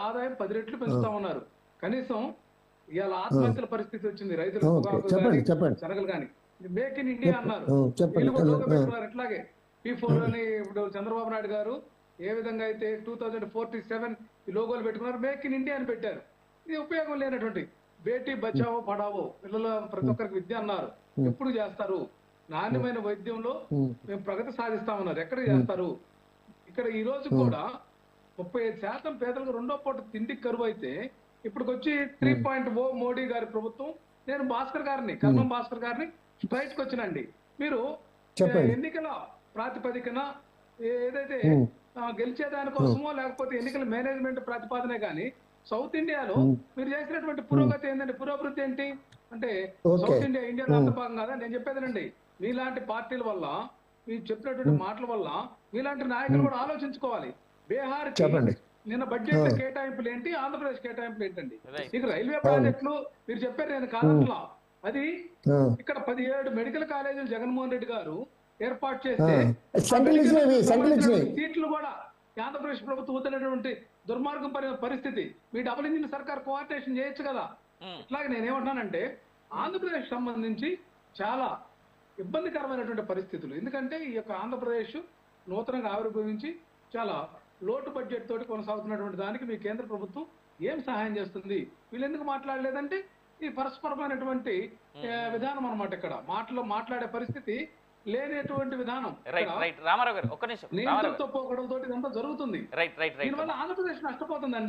ఆదాయం 10 రెట్లు పెంచుతా ఉన్నారు. కనీసం ఇవాళ ఆత్మహత్యల పరిస్థితి వచ్చింది. రైతులు పొగాకు చెప్పండి గాని, చెప్పండి శనగలు గాని. మేక్ ఇన్ ఇండియా అన్నారు. చెప్పండి వీళ్ళు కూడా లోగో పెట్టుకున్నారు. ఇట్లాగే P4 అని ఇప్పుడు చంద్రబాబు నాయుడు గారు ఏ విధంగా అయితే 2047 ఈ లోగోలు పెట్టుకున్నారు, మేక్ ఇన్ ఇండియా అని పెట్టారు. ఇది ఉపయోగం లేనటువంటి బేటీ బచావో పడావో, పిల్లల ప్రతి ఒక్కరికి విద్య అన్నారు. ఎప్పుడు చేస్తారు? నాణ్యమైన వైద్యంలో మేము ప్రగతి సాధిస్తామన్నారు. ఎక్కడ చేస్తారు? ఇక్కడ ఈ రోజు కూడా 35% పేదలకు రెండో పూట తిండికి కరువు అయితే ఇప్పటికొచ్చి 3.0 మోడీ గారి ప్రభుత్వం. నేను భాస్కర్ గారిని, కర్మం భాస్కర్ గారిని బయటకు వచ్చినండి. మీరు ఎన్నికల ప్రాతిపదికన ఏదైతే గెలిచేదానికోసమో లేకపోతే ఎన్నికల మేనేజ్మెంట్ ప్రతిపాదనే కానీ సౌత్ ఇండియాలో మీరు చేసినటువంటి పురోగతి ఏంటంటే, పురోభివృద్ధి ఏంటి అంటే సౌత్ ఇండియా ఇండియా రాష్ట్ర భాగం కాదా? నేను చెప్పేదేనండి, మీలాంటి పార్టీల వల్ల, మీరు చెప్పినటువంటి మాటల వల్ల మీలాంటి నాయకులు కూడా ఆలోచించుకోవాలి. బీహార్ నిన్న బడ్జెట్ లో కేటాయింపులు ఏంటి, ఆంధ్రప్రదేశ్ కేటాయింపులు ఏంటండి? మీకు రైల్వే ప్రాజెక్టులు మీరు చెప్పారు, నేను కాదట్లా. అది ఇక్కడ 17 మెడికల్ కాలేజీలు జగన్మోహన్ రెడ్డి గారు ఏర్పాటు చేస్తే సీట్లు కూడా ఆంధ్రప్రదేశ్ ప్రభుత్వం వదిలేటువంటి దుర్మార్గం పరిస్థితి. మీ డబుల్ ఇంజిన్ సర్కార్ కోఆర్డినేషన్ చేయొచ్చు కదా. ఇట్లాగే నేనేమంటున్నానంటే ఆంధ్రప్రదేశ్ సంబంధించి చాలా ఇబ్బందికరమైనటువంటి పరిస్థితులు. ఎందుకంటే ఈ యొక్క ఆంధ్రప్రదేశ్ నూతనంగా ఆవిర్భవించి చాలా లోటు బడ్జెట్ తోటి కొనసాగుతున్నటువంటి దానికి మీ కేంద్ర ప్రభుత్వం ఏం సహాయం చేస్తుంది? వీళ్ళు ఎందుకు మాట్లాడలేదంటే ఈ పరస్పరమైనటువంటి విధానం అన్నమాట. ఇక్కడ మాట్లాడే పరిస్థితి లేనటువంటి విధానం. రామారావు గారు ఒక్క నిమిషం. నియంత్రణతో పోకడంతో ఇదంతా జరుగుతుంది. దీనివల్ల ఆంధ్రప్రదేశ్ నష్టపోతుందండి.